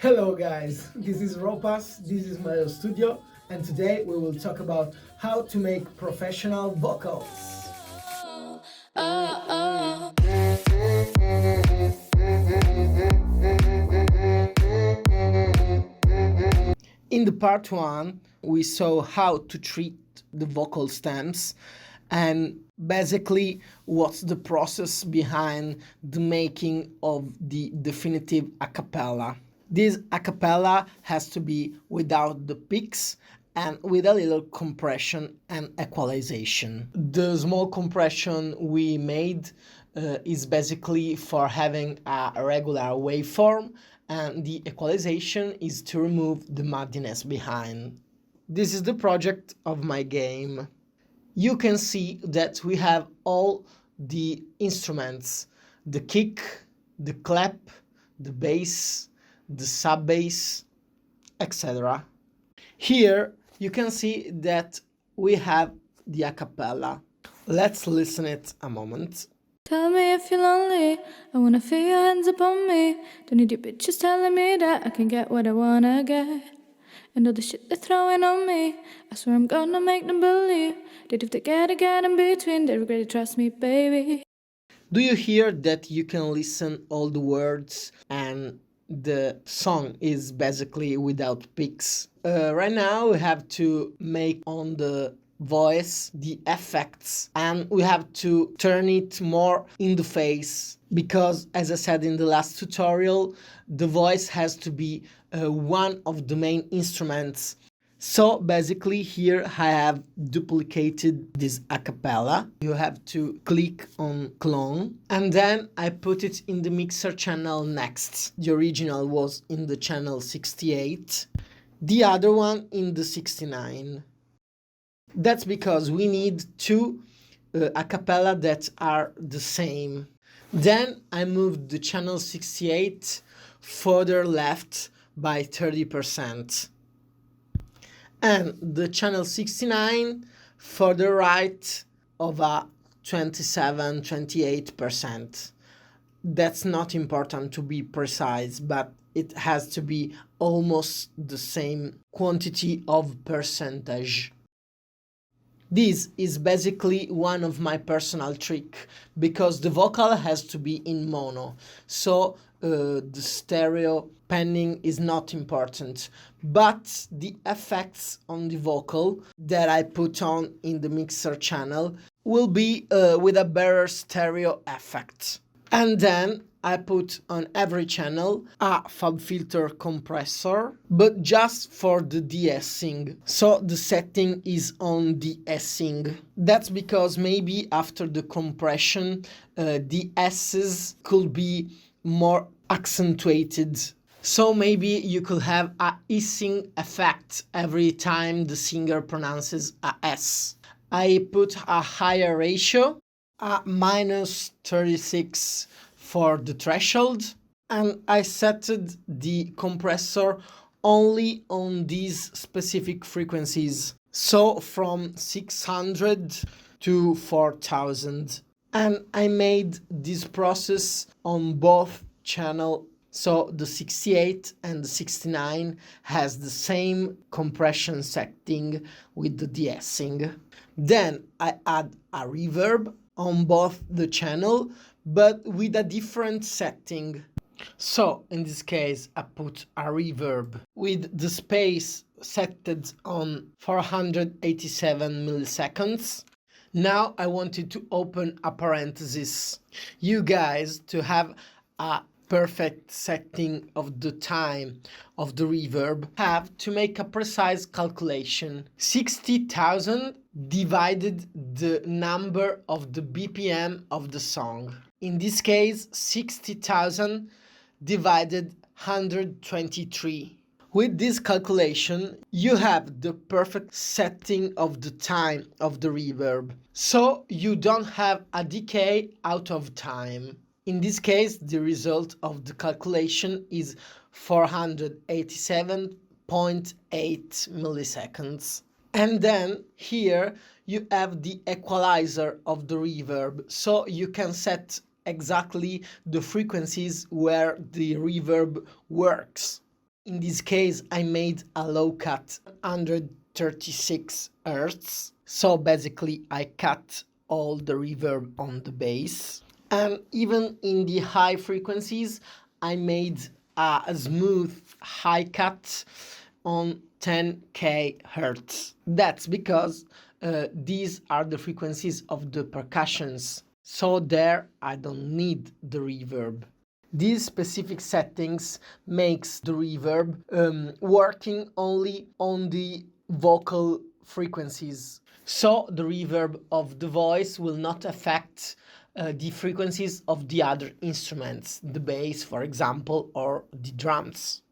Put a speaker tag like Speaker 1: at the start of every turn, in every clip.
Speaker 1: Hello guys, this is Ropas, this is my studio, and today we will talk about how to make professional vocals. In the part 1, we saw how to treat the vocal stems and basically what's the process behind the making of the definitive a cappella. This a cappella has to be without the peaks and with a little compression and equalization. The small compression we made is basically for having a regular waveform, and the equalization is to remove the muddiness behind. This is the project of my game. You can see that we have all the instruments: the kick, the clap, the bass, the sub bass, etc. Here you can see that we have the a cappella. Let's listen it a moment.
Speaker 2: Tell me if you're lonely, I wanna feel your hands upon me. Don't need your bitches telling me that I can get what I wanna get. And all the shit they're throwing on me, I swear I'm gonna make them believe that if they get in between, they regret it, trust me, baby.
Speaker 1: Do you hear that you can listen all the words and the song is basically without picks? Right now we have to make on the voice the effects, and we have to turn it more in the face because, as I said in the last tutorial, the voice has to be one of the main instruments. So basically here I have duplicated this a cappella. You have to click on clone and then I put it in the mixer channel next. The original was in the channel 68, the other one in the 69. That's because we need two a cappella that are the same. Then I moved the channel 68 further left by 30%. And the channel 69 further right of a 27-28%. That's not important to be precise, but it has to be almost the same quantity of percentage. This is basically one of my personal trick because the vocal has to be in mono, so the stereo panning is not important, but the effects on the vocal that I put on in the mixer channel will be with a better stereo effect. And then I put on every channel a FabFilter compressor, but just for the de-essing. So the setting is on de-essing. That's because maybe after the compression, the S's could be more accentuated. So maybe you could have a hissing effect every time the singer pronounces a S. I put a higher ratio, a -36 for the threshold, and I set the compressor only on these specific frequencies, so from 600 to 4000. And I made this process on both channels, so the 68 and the 69 has the same compression setting with the de-essing. Then I add a reverb on both the channel, but with a different setting. So in this case I put a reverb with the space set on 487 milliseconds. Now I wanted to open a parenthesis. You guys, to have a perfect setting of the time of the reverb, have to make a precise calculation. 60,000 divided the number of the BPM of the song. In this case, 60,000 divided 123. With this calculation, you have the perfect setting of the time of the reverb, so you don't have a decay out of time. In this case, the result of the calculation is 487.8 milliseconds. And then here you have the equalizer of the reverb, so you can set exactly the frequencies where the reverb works. In this case, I made a low cut 136 Hz. So basically, I cut all the reverb on the bass. And even in the high frequencies, I made a smooth high cut on 10k Hertz. That's because these are the frequencies of the percussions. So there I don't need the reverb. These specific settings makes the reverb working only on the vocal frequencies. So the reverb of the voice will not affect the frequencies of the other instruments, the bass, for example, or the drums.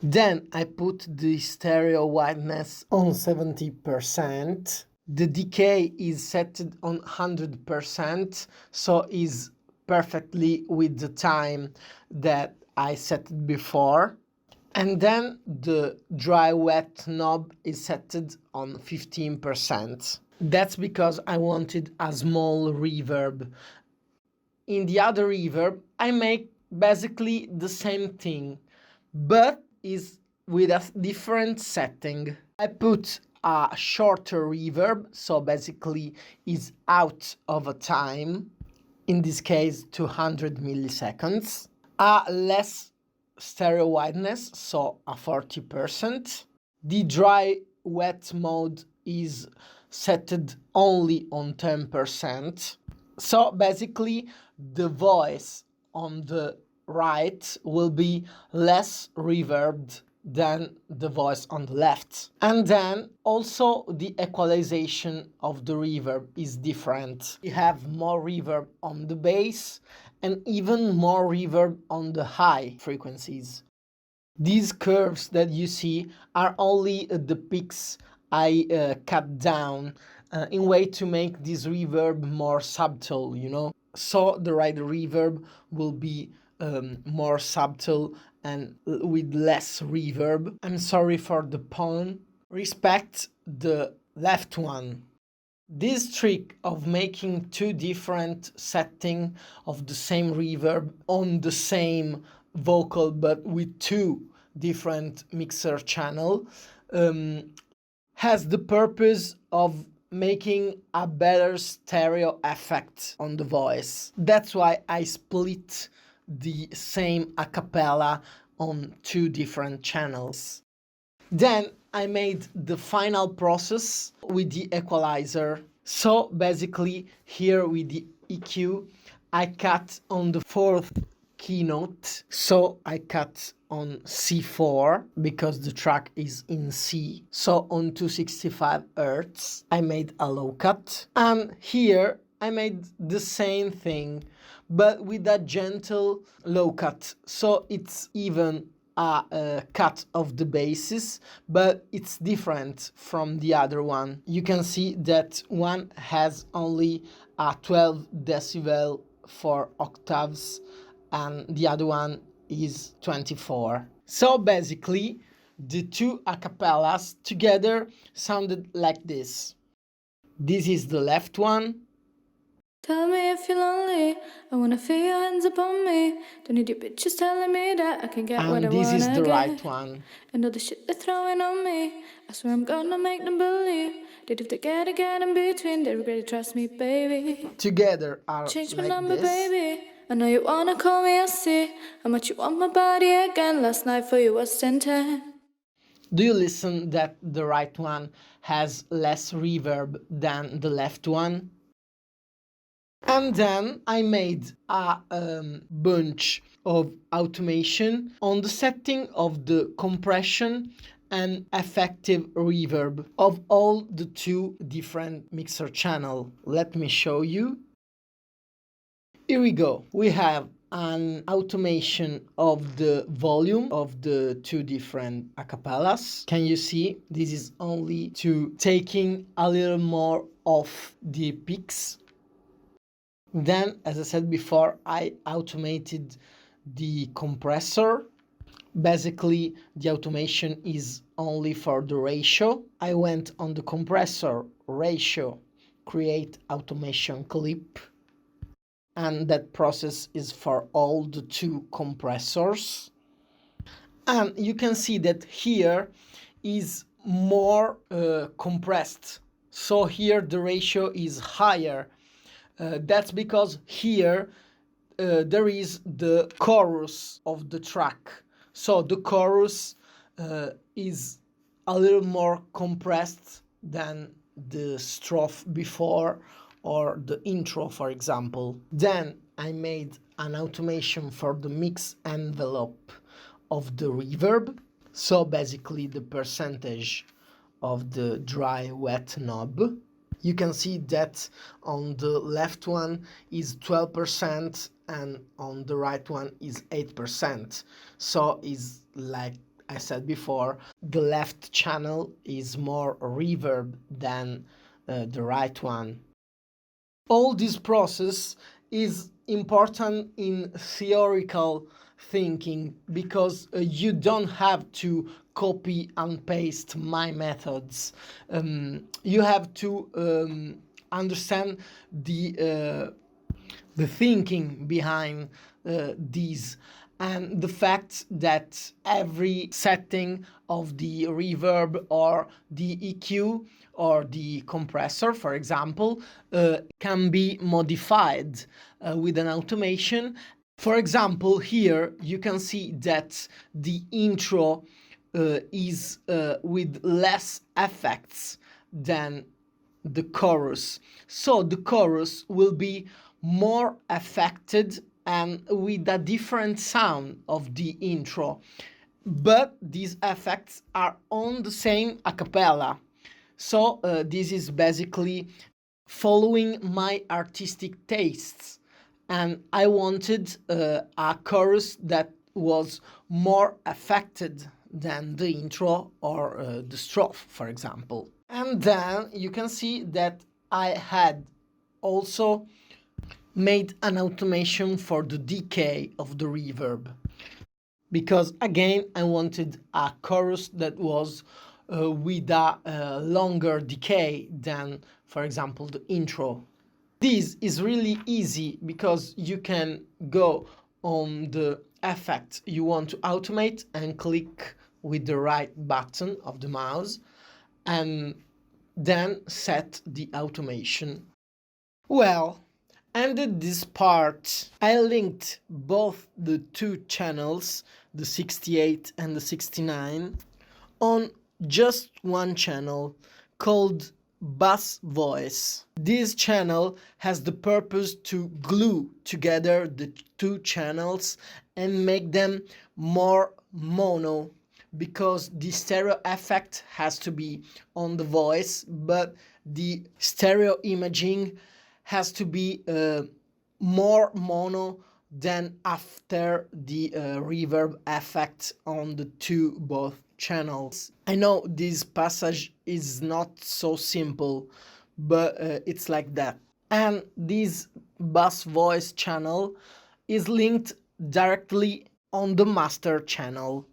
Speaker 1: Then I put the stereo wideness on 70%. The decay is set on 100%, so is perfectly with the time that I set before. And then the dry wet knob is set on 15%. That's because I wanted a small reverb. In the other reverb, I make basically the same thing, but is with a different setting. I put a shorter reverb, so basically is out of a time, in this case 200 milliseconds, a less stereo wideness, so a 40%. The dry wet mode is set only on 10%. So basically the voice on the right will be less reverbed than the voice on the left. And then also the equalization of the reverb is different. We have more reverb on the bass and even more reverb on the high frequencies. These curves that you see are only the peaks I cut down in way to make this reverb more subtle, you know? So the right reverb will be more subtle and with less reverb. I'm sorry for the pun. Respect the left one. This trick of making two different settings of the same reverb on the same vocal but with two different mixer channel has the purpose of making a better stereo effect on the voice. That's why I split the same a cappella on two different channels. Then I made the final process with the equalizer. So basically here with the EQ, I cut on the fourth keynote. So I cut on C4 because the track is in C. So on 265 Hz, I made a low cut. And here I made the same thing, but with a gentle low cut. So it's even a cut of the basses, but it's different from the other one. You can see that one has only a 12 decibel for octaves and the other one is 24. So basically, the two a cappellas together sounded like this. This is the left one.
Speaker 2: Tell me if you're lonely, I wanna feel your hands upon me. Don't need your bitches telling me that I can get what I
Speaker 1: And
Speaker 2: wanna
Speaker 1: this is the
Speaker 2: get.
Speaker 1: right one.
Speaker 2: And all the shit they're throwing on me, I swear I'm gonna make them believe that if they get in between, they regret it, trust me, baby.
Speaker 1: Together are
Speaker 2: Change my
Speaker 1: like
Speaker 2: number,
Speaker 1: this.
Speaker 2: baby. I know you wanna call me, I see how much you want my body again. Last night for you was 10-10.
Speaker 1: Do you listen that the right one has less reverb than the left one? And then I made a bunch of automation on the setting of the compression and effective reverb of all the two different mixer channel. Let me show you. Here we go. We have an automation of the volume of the two different acapellas. Can you see? This is only to taking a little more off the peaks. Then, as I said before, I automated the compressor. Basically, the automation is only for the ratio. I went on the compressor ratio, create automation clip, and that process is for all the two compressors. And you can see that here is more compressed. So here the ratio is higher. That's because here there is the chorus of the track. So the chorus is a little more compressed than the strophe before or the intro, for example. Then I made an automation for the mix envelope of the reverb. So basically the percentage of the dry wet knob. You can see that on the left one is 12% and on the right one is 8%. So is like I said before, the left channel is more reverb than the right one. All this process is important in theoretical thinking because you don't have to copy and paste my methods. You have to understand the thinking behind these and the fact that every setting of the reverb or the EQ or the compressor, for example, can be modified with an automation. For example, here you can see that the intro is with less effects than the chorus. So the chorus will be more affected and with a different sound of the intro. But these effects are on the same a cappella. So this is basically following my artistic tastes. And I wanted a chorus that was more affected than the intro or the strophe, for example. And then you can see that I had also made an automation for the decay of the reverb. Because again, I wanted a chorus that was with a longer decay than, for example, the intro. This is really easy because you can go on the effect you want to automate and click with the right button of the mouse and then set the automation. Well, ended this part. I linked both the two channels, the 68 and the 69, on just one channel called Bass Voice. This channel has the purpose to glue together the two channels and make them more mono, because the stereo effect has to be on the voice, but the stereo imaging has to be more mono than after the reverb effect on the both channels. I know this passage is not so simple, but it's like that. And this bass voice channel is linked directly on the master channel.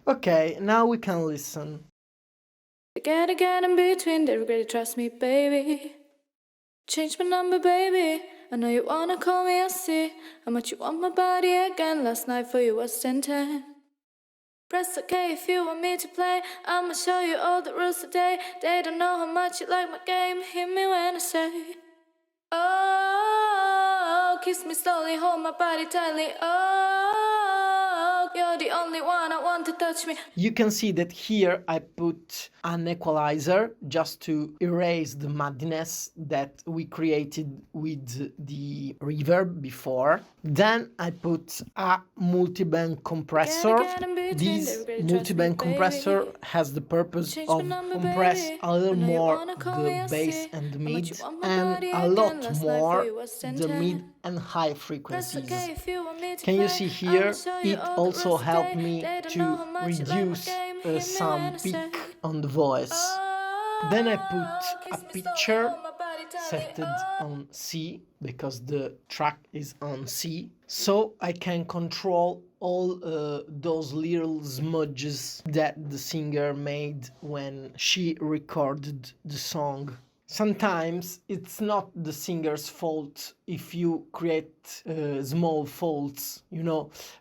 Speaker 1: Okay, now we can listen.
Speaker 2: Get again in between, they regret it, trust me, baby. Change my number, baby. I know you wanna call me, I see how much you want my body again. Last night for you was 10-10. Press okay if you want me to play. I'ma show you all the rules today. They don't know how much you like my game. Hear me when I say, oh, kiss me slowly, hold my body tightly. Oh, you're the only one I want to touch me.
Speaker 1: You can see that here I put an equalizer just to erase the muddiness that we created with the reverb before. Then I put a multiband compressor. This multiband compressor has the purpose of compress a little more the bass and the mid, and a lot more the mid and high frequencies. Can you see here? It also helped me to reduce some peak on the voice. Then I put a picture set on C, because the track is on C, so I can control all those little smudges that the singer made when she recorded the song. Sometimes it's not the singer's fault if you create small faults,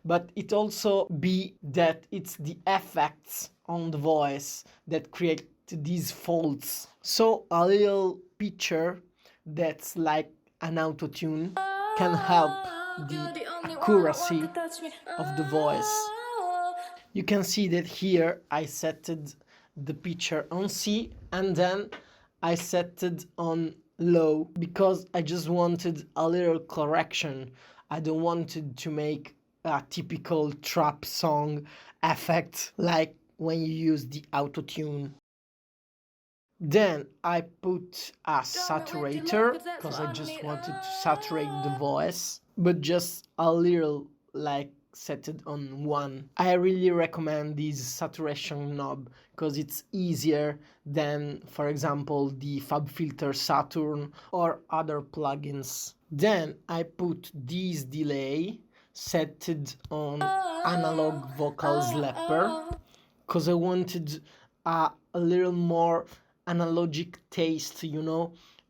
Speaker 1: but it also be that it's the effects on the voice that create these faults. So a little picture that's like an auto-tune can help the accuracy of the voice. You can see that here I set the pitcher on C and then I set it on low because I just wanted a little correction. I don't wanted to make a typical trap song effect like when you use the auto-tune. Then I put a saturator because I just wanted to saturate the voice, but just a little, like set it on 1. I really recommend this saturation knob because it's easier than, for example, the FabFilter Saturn or other plugins. Then I put this delay, set it on analog vocal slapper because I wanted a little more analogic taste,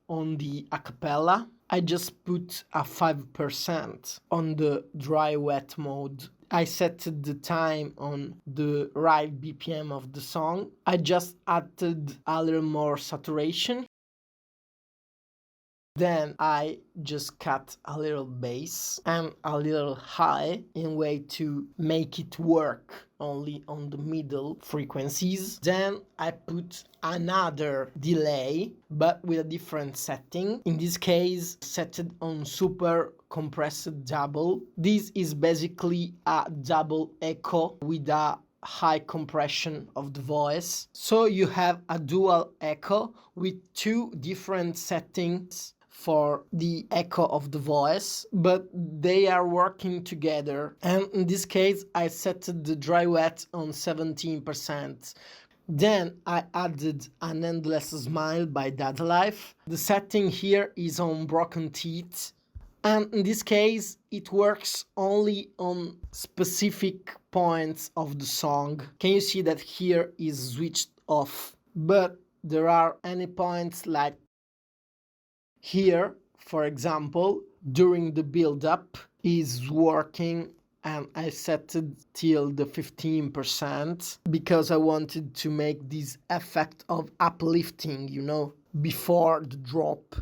Speaker 1: on the acapella. I just put a 5% on the dry wet mode. I set the time on the right BPM of the song. I just added a little more saturation. Then I just cut a little bass and a little high in way to make it work only on the middle frequencies. Then I put another delay but with a different setting. In this case, set it on super compressed double. This is basically a double echo with a high compression of the voice. So you have a dual echo with 2 different settings for the echo of the voice, but they are working together. And in this case, I set the dry wet on 17%. Then I added an endless smile by Dada Life. The setting here is on broken teeth. And in this case, it works only on specific points of the song. Can you see that here is switched off? But there are any points like here, for example, during the build-up is working and I set it till the 15% because I wanted to make this effect of uplifting, before the drop.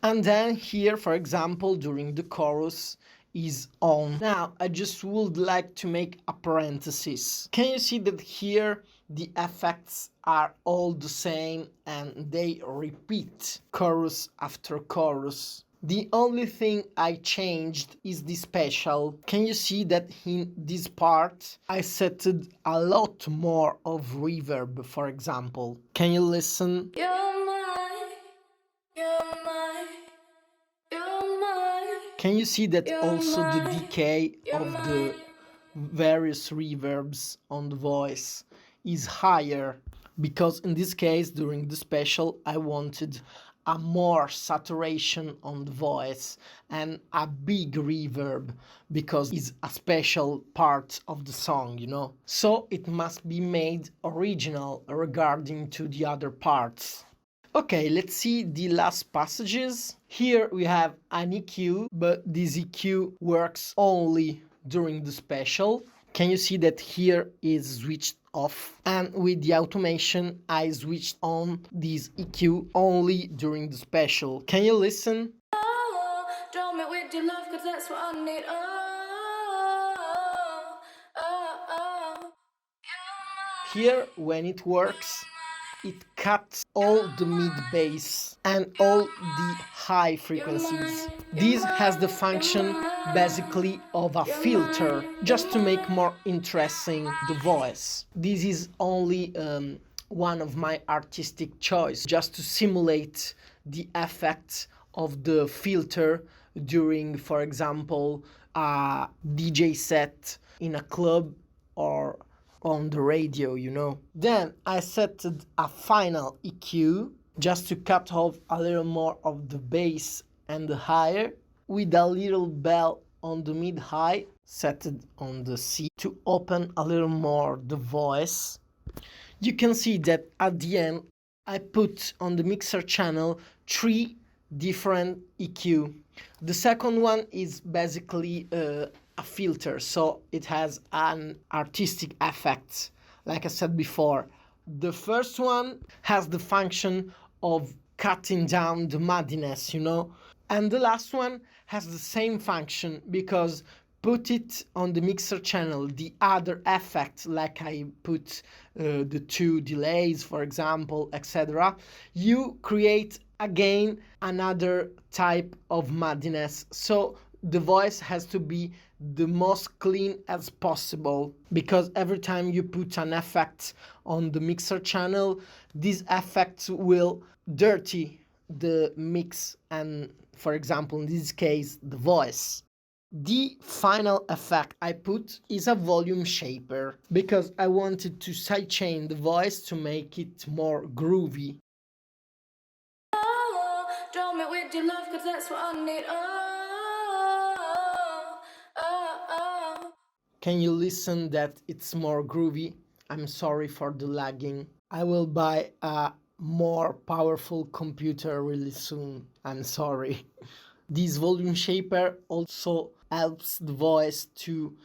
Speaker 1: And then here, for example, during the chorus is on. Now, I just would like to make a parenthesis. Can you see that here the effects are all the same and they repeat chorus after chorus? The only thing I changed is the special. Can you see that in this part I set a lot more of reverb, for example? Can you listen? Can you see that also the decay of the various reverbs on the voice is higher? Because in this case, during the special, I wanted a more saturation on the voice and a big reverb because it's a special part of the song, So it must be made original regarding to the other parts. Okay, let's see the last passages. Here we have an EQ, but this EQ works only during the special. Can you see that here is switched off? And with the automation, I switched on this EQ only during the special. Can you listen? Draw me with your love, 'cause that's what I need. Here, when it works, it cuts all the mid bass and all the high frequencies. This has the function basically of a filter, just to make more interesting the voice. This is only one of my artistic choice, just to simulate the effect of the filter during, for example, a DJ set in a club or on the radio, Then I set a final EQ just to cut off a little more of the bass and the higher, with a little bell on the mid-high, set it on the C to open a little more the voice. You can see that at the end I put on the mixer channel 3 different EQ. The second one is basically a filter, so it has an artistic effect, like I said before. The first one has the function of cutting down the muddiness, and the last one has the same function, because put it on the mixer channel, the other effect, like I put the 2 delays, for example, etc., you create again another type of muddiness. So the voice has to be the most clean as possible, because every time you put an effect on the mixer channel, these effects will dirty the mix and, for example, in this case, the voice. The final effect I put is a volume shaper, because I wanted to sidechain the voice to make it more groovy.
Speaker 2: Draw me with your love, cause that's what I need.
Speaker 1: Can you listen that it's more groovy? I'm sorry for the lagging. I will buy a more powerful computer really soon. I'm sorry. This volume shaper also helps the voice to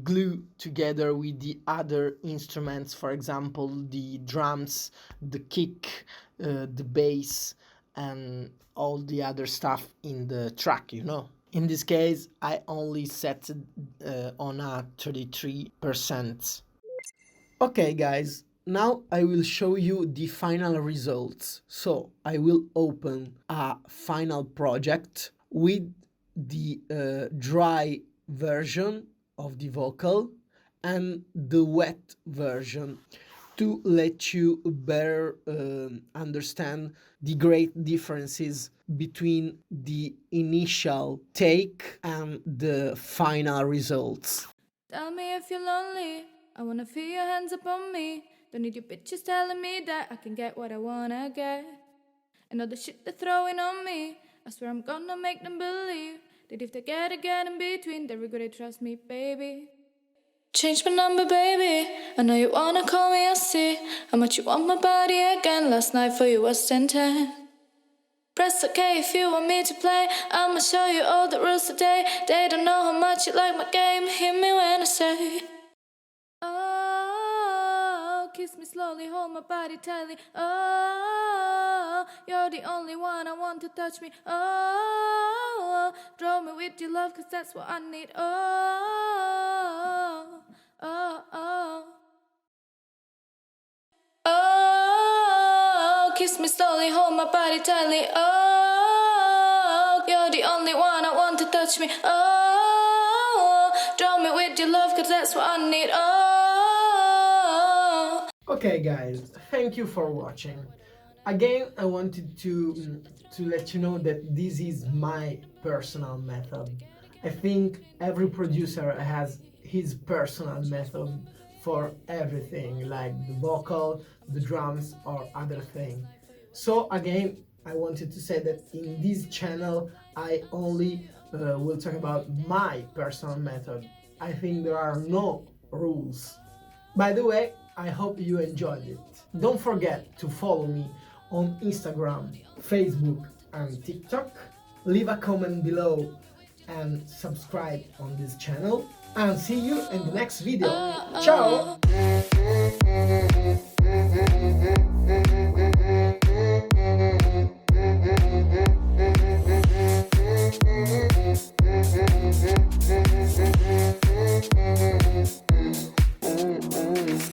Speaker 1: glue together with the other instruments, for example, the drums, the kick, the bass, and all the other stuff in the track, In this case, I only set it on a 33%. Okay, guys, now I will show you the final results. So I will open a final project with the dry version of the vocal and the wet version, to let you better understand the great differences between the initial take and the final results.
Speaker 2: Tell me if you're lonely, I wanna feel your hands upon me. Don't need your bitches telling me that I can get what I wanna get. And all the shit they're throwing on me, I swear I'm gonna make them believe that if they get in between, they regret it, trust me, baby. Change my number, baby. I know you wanna call me, I see how much you want my body again. Last night for you was 10-10. Press OK if you want me to play. I'ma show you all the rules today. They don't know how much you like my game. Hear me when I say, oh, kiss me slowly, hold my body tightly. Oh, you're the only one I want to touch me. Oh, draw me with your love, cause that's what I need. Oh, oh, oh. Oh, kiss me slowly, hold my body tightly. Oh, you're the only one I want to touch me. Oh, draw me with your love, cause that's what I need. Oh.
Speaker 1: Okay, guys, thank you for watching. Again, I wanted to let you know that this is my personal method. I think every producer has his personal method for everything, like the vocal, the drums, or other thing. So again, I wanted to say that in this channel I only will talk about my personal method. I think there are no rules. By the way, I hope you enjoyed it. Don't forget to follow me on Instagram, Facebook and TikTok. Leave a comment below and subscribe on this channel. And see you in the next video. Ciao!